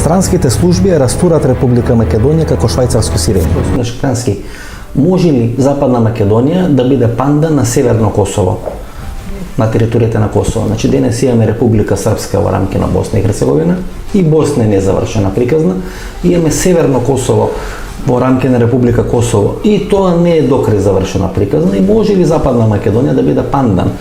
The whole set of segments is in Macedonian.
Странските служби ја растурат Република Македонија како швајцарско сирење. Шкрански, може ли Западна Македонија да биде панда на Северно Косово, на територијата на Косово? Значи, денес имаме Република Српска во рамки на Босна и Херцеговина и Босна е незавршена приказна, и имаме Северно Косово во рамки на Република Косово и тоа не е докрај завршена приказна. И може ли Западна Македонија да биде пандан?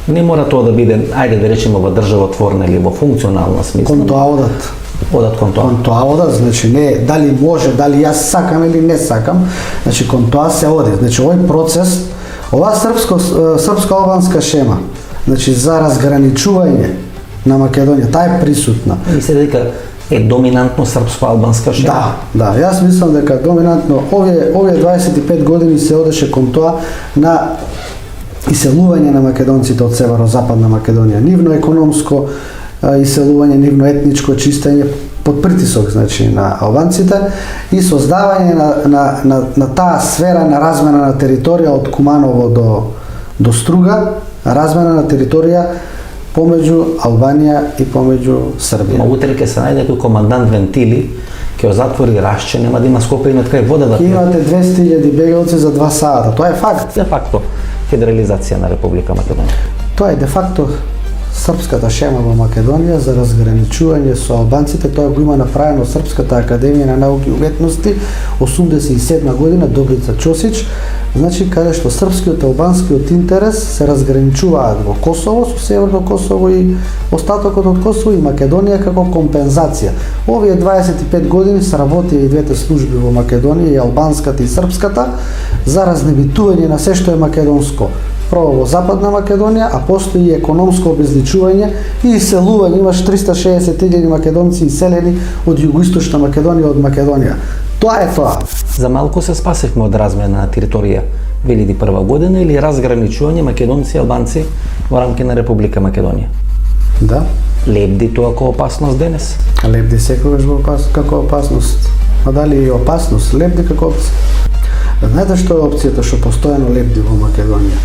Не мора тоа да биде, ајде да речеме, во државотворна или во функционална смисла. Кон тоа одат. Одат кон тоа. Кон тоа одат, значи не дали може, дали јас сакам или не сакам, значи кон тоа се оди. Значи овој процес, ова српско-албанска шема, значи за разграничување на Македонија, таа е присутна. Мислите дека е доминантно српско-албанска шема? Да, јас мислам дека доминантно овие 25 години се одеше кон тоа на иселување на македонците од северо-западна Македонија, нивно економско иселување, нивно етничко чистење под притисок, значи, на албанците и создавање на таа сфера на размена на територија од Куманово до Струга, размена на територија помеѓу Албанија и помеѓу Србија. Ма утре ќе се најде кој командант Вентили, ќе затвори Рашче, нема да има Скопје и на крај вода да пие. Имате 200.000 бегалци за 2 сата, тоа е факт. Де факто федерализација на Република Македонија. Тоа е де факто српската шема во Македонија за разграничување со албанците. Тоа го има направено Српската академија на науки и уметности 87 година, Добрица Чосич, значи каде што српскиот и албанскиот интерес се разграничуваат во Косово со Северно Косово и остатокот од Косово и Македонија како компензација. Овие 25 години сработија и двете служби во Македонија, и албанската и српската, за разнебитување на се што е македонско. Прво во Западна Македонија, а постои и економско обезличување и иселување. Имаш 360.000 македонци иселени од југоисточна Македонија, од Македонија. Тоа е тоа. За малку се спасевме од размена на територија 2001 година или разграничување македонци и албанци во рамки на Република Македонија. Да. Лебди тоа како опасност денес? Лебди секогаш како опасност. А дали и опасност? Лебди како опција. Знаете што е опцијата што постојано лебди во Македонија?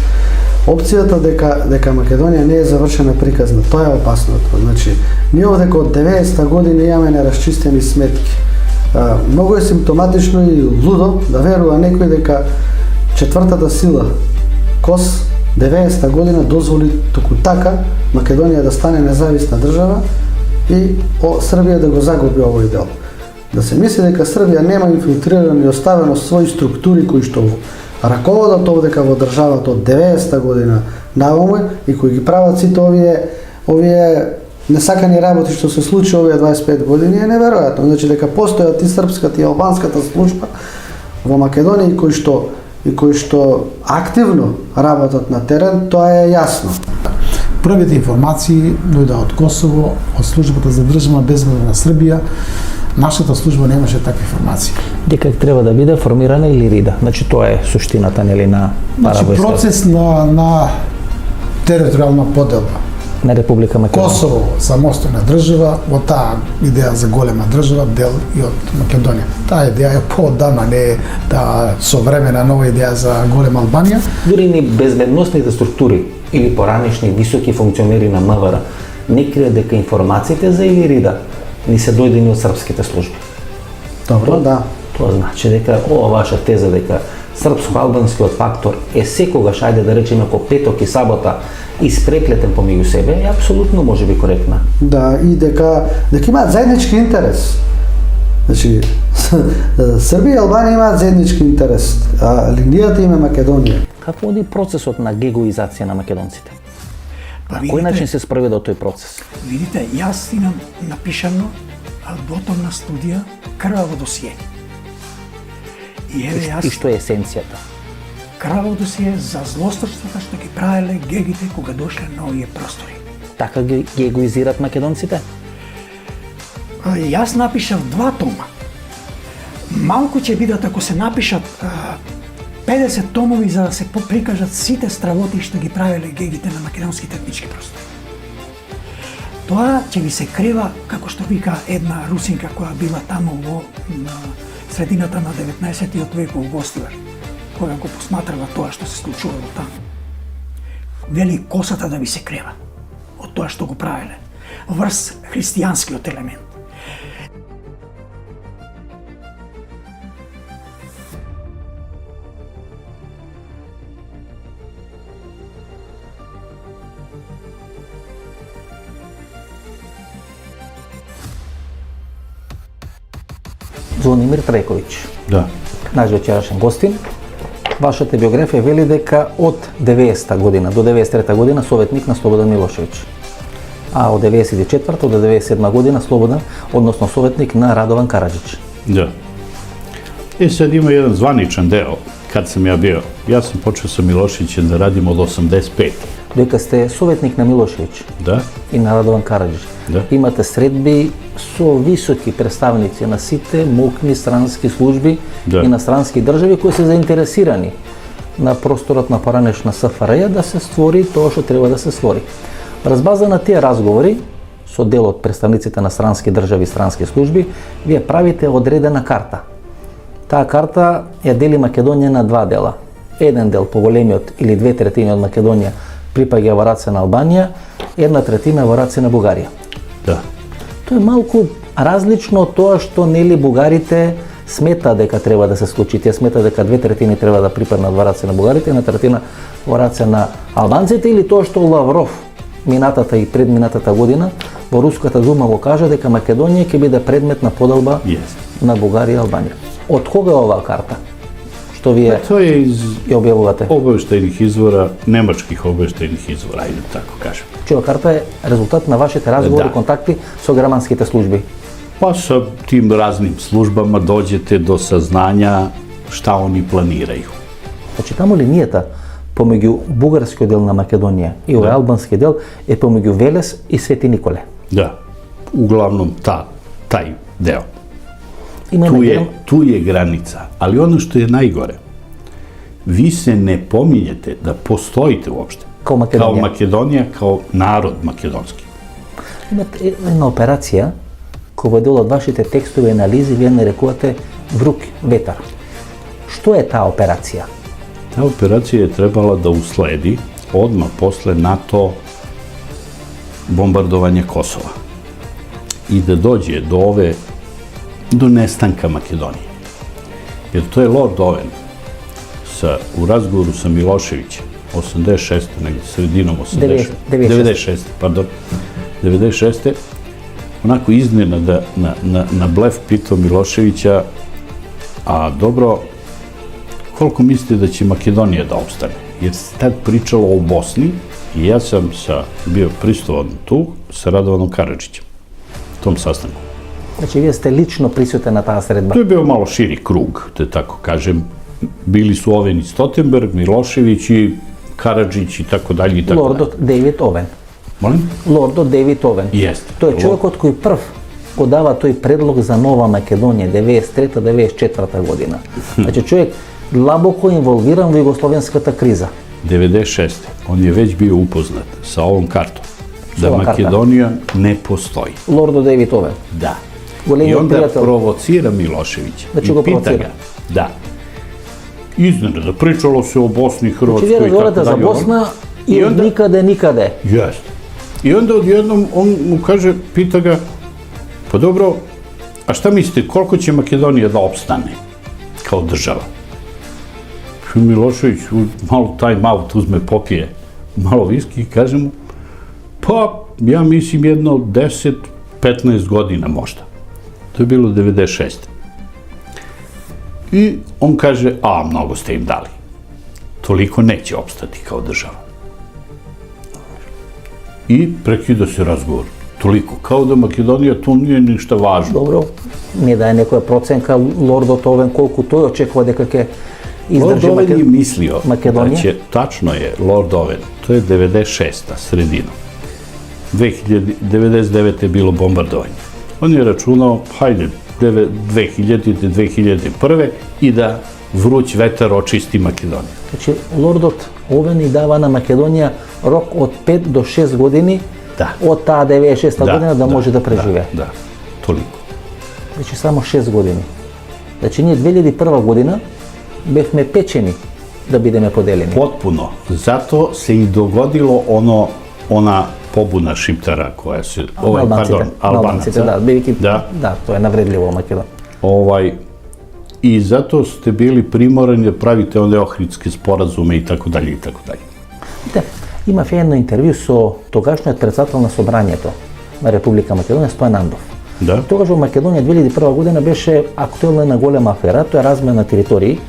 Опцијата дека Македонија не е завршена приказна, тоа е опасното. Значи, ние овде од 90-та година имаме нерасчистени сметки. Многу е симптоматично и лудо да верува некој дека четвртата сила КОС 90-та година дозволи току така Македонија да стане независна држава и Србија да го загуби овој дел. Да се мисли дека Србија нема инфилтрирано и оставено своји структури кои што раководат овдека во државата од 90-та година наваму и кои ги прават сите овие несакани работи што се случи овие 25 години е неверојатно. Значи дека постојат и српската и албанската служба во Македонија и кои што активно работат на терен, тоа е јасно. Првите информации дојдоа од Косово, од службата за државна безбедност на Србија. Нашата служба немаше такви информации. Дека треба да биде формирана или рида. Значи тоа е суштината, нели, на паравојската. Значи процес на територијална поделба на Република Македонија. Косово самостојна држава, во таа идеја за голема држава, дел и од Македонија. Таа идеја е поодамна, не е современа нова идеја за голема Албанија. Дури ни безбедносните структури или поранешни високи функционери на МВР не кријат дека информациите за Илирида ни се дојдени од српските служби. Добро, да. Тоа значи дека ова ваша теза дека српско-албанскиот фактор е секогаш, ајде да речеме, како петок и сабота испреплетен помеѓу себе, е апсолутно можеби коректна. Да, и дека имаат заеднички интерес. Значи, Србија и Албанија имаат заеднички интерес, а линијата им е Македонија. Како оди процесот на гегоизација на македонците? На кој начин се спроведе тој процес? Видите, јас имам напишано готовна студија, крваво досие. И што е есенцијата? Крваво досие за злосторствата што ги правеле гегите кога дошле на овие простори. Така ги гегоизират македонците? Јас напишав 2 тома. Малку ќе бидат ако се напишат 50 томови за да се поприкажат сите стравоти што ги правеле гегите на македонските етнички простори. Тоа ќе ви се крева, како што вика една русинка која била таму во средината на 19-тиот век во Гостивар, која го посматрала тоа што се случувало таму. Вели косата да ви се крева од тоа што го правеле, врз христијанскиот елемент. Звонимир Трајковиќ, Да. наш вечерашен гостин. Вашата биографија вели дека од 90-та година до 93-та година советник на Слободан Милошевиќ, а од 94-та до 97-та година Слободан, односно советник на Радован Караџиќ. Да. Sad ima jedan zvaničan deo, kad sam ja bio. Ja sam počeo sa Miloševićem da radim od 85. Дека сте советник на Милошевиќ Da? и на Радован Караџиќ. Да. Имате средби со високи представници на сите мокни странски служби Да. и на странски држави кои се заинтересирани на просторот на поранешна СФРЈ да се створи тоа што треба да се створи. Врз база на тие разговори со дел од представниците на странски држави и странски служби, вие правите одредена карта. Таа карта ја дели Македонија на два дела. Еден дел, поголемиот или 2/3 од Македонија, припаѓа во раце на Албанија, 1/3 во раце на Бугарија. Da. Тоа е малку различно од тоа што нели бугарите смета дека треба да се случи. Тие смета дека 2/3 треба да припаднат во раце на бугарите, 1/3 во раце на албанците, или тоа што Лавров минатата и предминатата година во Руската дума го кажа дека Македонија ќе биде предмет на поделба Jest. на Бугарија и Албанија. Од кога е оваа карта? Што вие To je iz ја објавувате? obaveštajnih izvora, nemačkih obaveštajnih izvora, ajde tako kažem. Чија карта е резултат на вашите разговори и Да. контакти со германските служби. Pa sa tim raznim službama dođete do saznanja šta oni planiraju. Значи, таму линијата помеѓу бугарскиот дел на Македонија и овој албански дел е помеѓу Велес и Свети Николе. Da, uglavnom taj deo. Има Tu je granica, ali ono što je najgore, vi se ne pominjete da postojite uopšte. Kao Makedonija. Kao Makedonija, kao narod makedonski. имате една операција која во дел од вашите текстови и анализи вие нарекувате Врук ветар. Што е таа операција? Ta operacija je trebala da usledi odmah posle NATO bombardovanja Kosova i da dođe do nestanka Makedonije. Jer to je Lord Owen u razgovoru sa Miloševićem 86. negdje sredinom 96. Onako iznenada na blef pitao Miloševića, a dobro, koliko mislite da će Makedonija da opstane? Jer se tad pričalo o Bosni i ja sam bio pristovan tu sa Radovanom Karadžićem, tom sastanku. Значи, вие сте лично присутен на таа средба. To je bio malo širi krug, da tako kažem. Bili su Oven i Stoltenberg, Milošević i Karadžić i tako dalje i tako dalje. Лордот Дейвид Овен. Molim? Лордот Дейвид Овен. Jeste. Тој е човекот кој прв го дава тој предлог за нова Македонија 93-94 година. Значи, човек длабоко инволвиран во југословенската криза. 96. On je već bio upoznat sa ovom kartom. Da ovom kartom. Makedonija ne postoji. Лордот Дейвид Овен. Da. I Големиот onda пријател. provocira Miloševića. Znači I ga pita provocira. ga. Da. Iznenada, pričalo se o Bosni, Значи, Hrvatskoj вие i tako разговарате за dalje. Босна и од никаде. Jeste. I onda odjednom on mu kaže, pita ga, pa dobro, a šta mislite, koliko će Makedonija da opstane kao država? Milošević malo time out uzme, popije malo viski i kaže mu, pa ja mislim jedno 10-15 godina možda. To je bilo 96. I on kaže, a mnogo ste im dali. Toliko neće opstati kao država. I prekida se razgovor. Toliko. Kao da Makedonija tu nije ništa važno. Добро, не да е некоја проценка Лордот Овен колку тој очекува дека ќе Lord издржи Owen je mislio Makedonija. da će, tačno je, Lord Owen, to je 96. sredina. 99. je bilo bombardovanje. On je računao, hajde, 2000. 2001. i da vruć vetar očisti Makedoniju. Значи, Лордот Овен и дава на Македонија рок од 5 до 6 години Да. од таа 96 година да може да преживее. Da, toliko. Значи, само 6 години. Значи, ние 2001 година бевме печени да бидеме поделени. Potpuno. Zato se i dogodilo ona pobuna Šiptara koja se... Албанците, да, бидејќи Da. да, тоа е навредливо Македонија. I zato ste bili primorani da pravite one ohridske sporazume i tako dalje i tako dalje. Да, имав едно интервју со тогашниот председател на Собранието на Република Македонија, Стојан Андов. Да. Тогаш во Македонија 2001 година беше актуелна една голема афера, тоа е размена на територии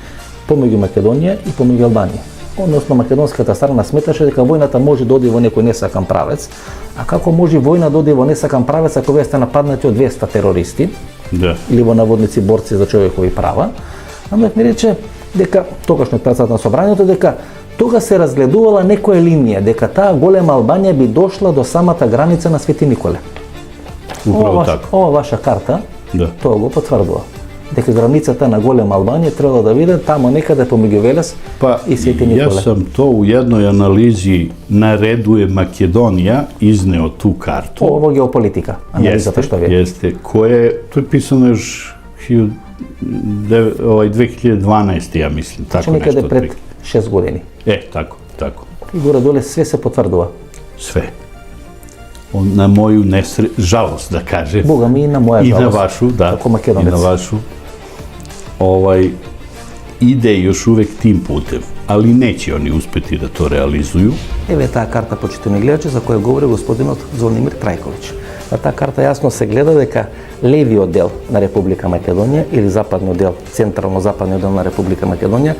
помеѓу Македонија и помеѓу Албанија. Односно македонската страна сметаше дека војната може да оди во некој несакан правец, а како може војна да оди во несакан правец ако вие сте нападнати од 200 терористи Да. или во наводници борци за човекови права? Ама ми рече дека тогашниот председател на собранието дека тога се разгледувала некоја линија, дека таа голема Албанија би дошла до самата граница на Свети Николе. Управо така. Ова ваша карта, Да. тоа го потврдува. Дека границата на голема Албанија треба да биде тамо некаде помеѓу Велес и Свети Николе. Јас сам то у jednoj анализи наредуе Македонија изнео ту карту. Ово геополитика, анализата што ви е. Јесте, кој тоа е писано još 2012, ја мислам, Значи тако некаде нешто. пред 6 години. Тако. И горе-доле све се потврдува. Све. На моју жалост, да кажем. Бога ми и на моја И на жалост. вашу, да. Како македонец. И на вашу. Иде još uvek tim putem, ali neće oni uspeti da to realizuju. Еве таа карта, почитувани гледачи, за која говори господинот Звонимир Трајковиќ. На таа карта јасно се гледа дека левиот дел на Република Македонија или западниот дел, централно-западниот дел на Република Македонија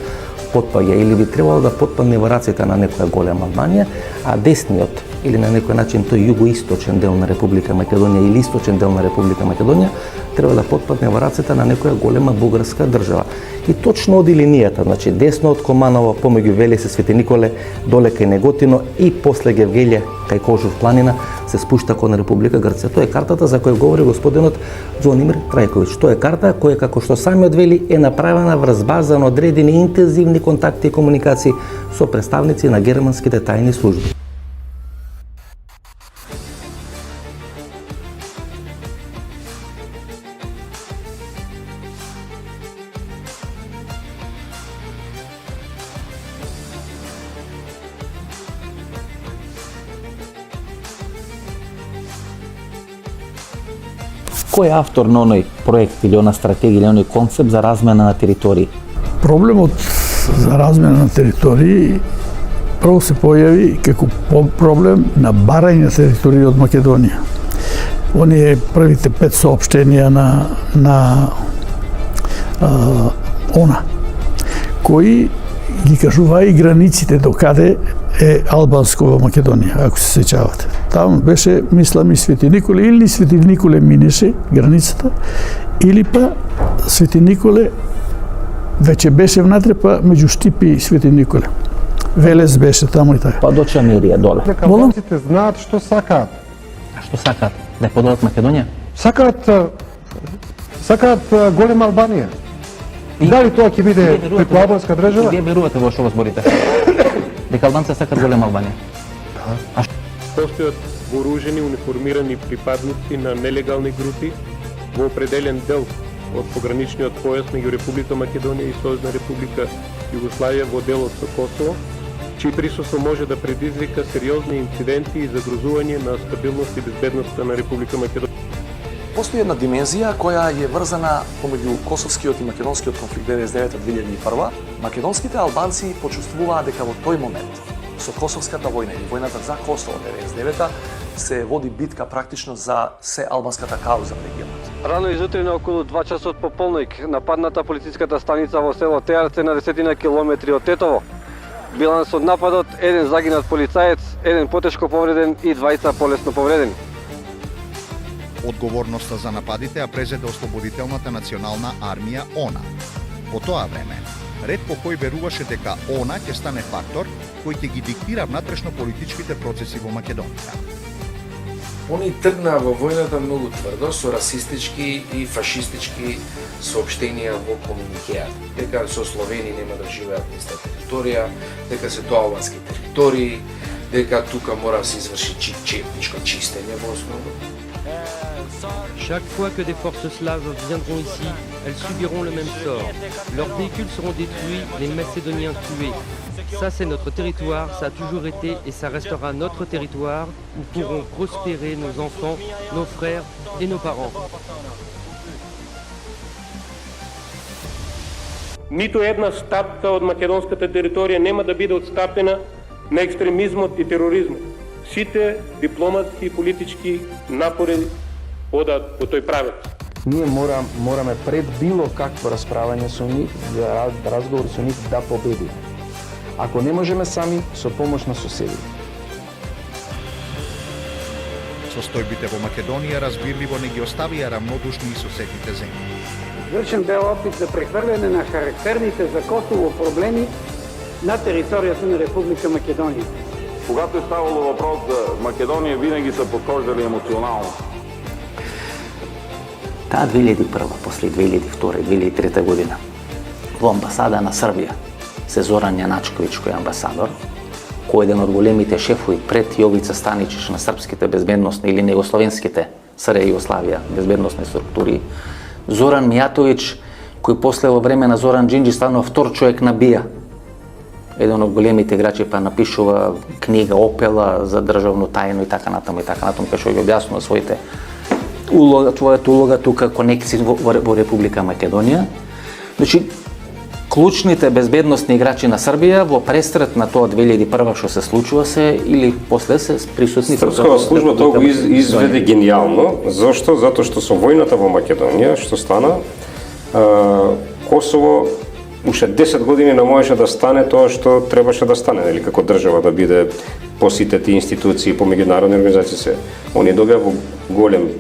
потпаѓа или би требало да потпадне во раците на некоја голема Албанија, а десниот или на некој начин тој југоисточен дел на Република Македонија или источен дел на Република Македонија треба да потпадне во раците на некоја голема бугарска држава. И точно оди линијата, значи десно од Команово помеѓу Велес и Свети Николе, доле кај Неготино и после Гевгелје кај Кожув планина се спушта кон Република Грција. Тоа е картата за која говори господинот Звонимир Трајковиќ. Тоа е карта која, како што самиот вели, е направена врз база на одредени интензивни контакти и комуникации со представници на германските тајни служби. Кој е автор на оној проект или она стратегија или оној концепт за размена на територии? Проблемот за размена на територии прво се појави како проблем на барање на територии од Македонија. Оние првите 5 соопштенија на ОНА, кои ги кажува и границите до каде е албанско во Македонија, ако се сеќавате. Там беше, мислам, и Свети Николе, или Свети Николе минеше границата, или па Свети Николе веќе беше внатре, па меѓу Штипи и Свети Николе. Велес беше таму и така. Па до Чамирија доле. Дека албанците знаат што сакаат. А што сакаат? Да ја подолат Македонија? Сакаат голема Албанија. И дали тоа ќе биде преку албанска држава? Вие верувате во што го зборите? Дека албанците сакаат голема Албанија? Постојат вооружени, униформирани припадници на нелегални групи во определен дел од пограничниот појас меѓу Република Македонија и Сојузна Република Југославија во делот со Косово, чиј присуство може да предизвика сериозни инциденти и загрозување на стабилност и безбедноста на Република Македонија. Постои една димензија која е врзана помеѓу косовскиот и македонскиот конфликт 99-2001. Македонските албанци почувствуваа дека во тој момент со Косовската војна и војната за Косово 99-та се води битка практично за се албанската кауза во регионот. Рано изутрина околу 2 часот по полноќ нападната полициската станица во село Теарце на 10 километри од Тетово. Биланс од нападот: еден загинат полицаец, еден потешко повреден и 2 полесно повредени. Одговорноста за нападите ја презеде Ослободителната национална армија ОНА. Во тоа време, ред по кој веруваше дека ОНА ќе стане фактор кој ќе ги диктира внатрешно-политичките процеси во Македонија. Они тргнаа во војната многу тврдо со расистички и фашистички соопштенија во комуникеат. Дека со Словени нема да живеат на иста територија, дека се тоа албански територии, дека тука мора да се изврши етничко чистење во основа. Chaque fois que des forces slaves viendront ici, elles subiront le même sort. Leurs véhicules seront détruits, les Macédoniens tués. Ça, c'est notre territoire, ça a toujours été et ça restera notre territoire où pourront prospérer nos enfants, nos frères et nos parents. Ниту една стапка од македонската територија нема да биде отстапена на екстремизмот и тероризмот. Сите дипломатски и политички напори одат по тој правец. Ние мораме пред било какво расправање со нив, разговор со нив да победиме. Ако не можеме сами, со помош на соседи. Состојбите во Македонија разбирливо не ги оставија рамнодушни и соседните земји. Извршен бе опит за прехвърляне на характерните за Косово проблеми на територијата на Република Македонија. Когато е ставало въпрос за Македонија, винаги са подхождали емоционално. Таа 2001, после 2002 и 2003 година, во амбасада на Србија, се Зоран Јаначковиќ кој е амбасадор, кој е еден од големите шефови пред Јовица Станичич на српските безбедносни или негословенските СР Југославија безбедносни структури, Зоран Мијатовиќ, кој после во време на Зоран Џинџи станува втор човек на БИА, еден од големите играчи, па напишува книга Опела за државно тајно и така натаму, кај што ги објаснува својата улога тука, конекција во Република Македонија. Значи, клучните безбедносни играчи на Србија во престрет на тоа 2001 што се случува се или после се присутни. Српската служба тоа го изведе гениално. Зошто? Затоа што со војната во Македонија што стана, Косово уште 10 години не можеше да стане тоа што требаше да стане, нели, како држава да биде по сите тие институции, по меѓународни организации се. Они добија во голем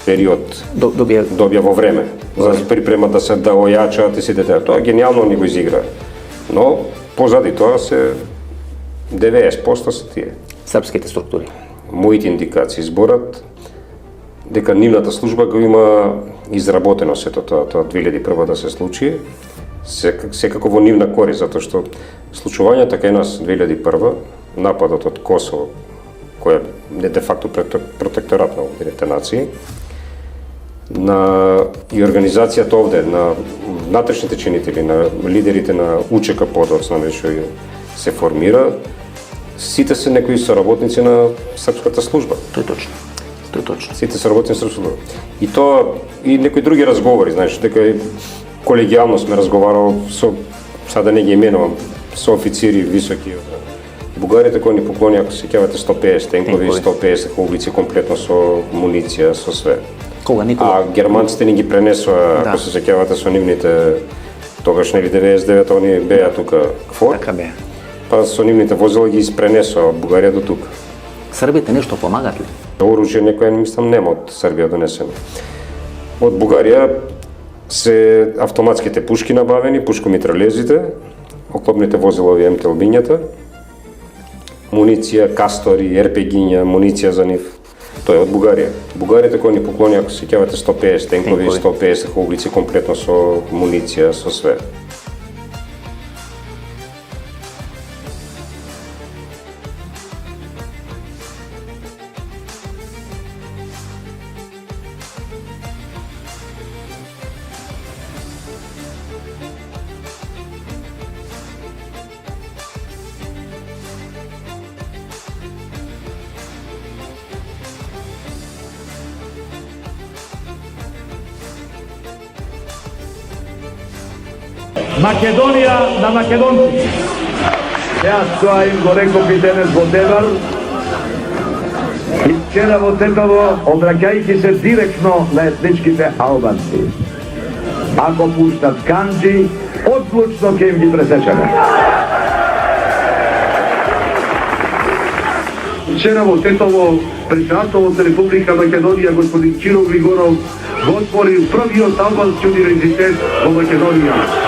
период, добија во време, за да се припремат да се да ојачаат и сите тоа. Тоа гениално ни го изигра. Но позади тоа се 90% се тие српските структури. Моите индикации зборат дека нивната служба го има изработено сето тоа 2001 да се случи, секако во нивна корист, затоа што случувањето кај нас 2001, нападот од Косово, кој е де факто протекторат на Обединетите нации, и организацијата овде, на внатрешните чинители, на лидерите на УЧК подоцна, што се формира, сите се некои соработници на српската служба. Тоа е точно. Сите соработници на српската служба. И тоа, и некои други разговори, знаеш, дека колегијално сме разговарал со, сада не ги именувам, со официри високи. Бугарите кои ни поклони, ако се сеќавате, 150 тенкови, 150 хаубици комплетно со муниција, со све. А германците ни ги пренесоа, ако се сеќавате, со нивните, тогаш нели 99 они беа тука КФОР. Така беа. Па со нивните возила ги испренесоа од Бугарија до тука. Србите нешто помагат ли? Оружје некој мислам нема од Србија донесено. Од Бугарија се автоматските пушки набавени, пушкомитралезите, оклопните возила МТ-лбињата, муниција, кастори, РПГ-ња, муниција за нив. Тоа е од Бугарија. Бугарите кои ни поклони, ако се сеќавате, 150 тенкови, 150 хаубици комплетно со муниција, со све. Македонија на македонци. Јас тоа им го реков и денес во Девар. И вчера во Тетово, обраќајќи се директно на етничките албанци. Ако пуштат канџи, одлучно ќе им ги пресечеме. Вчера во Тетово, председателот на Република Македонија, господин Киро Григоров, го отвори првиот албански универзитет во Македонија.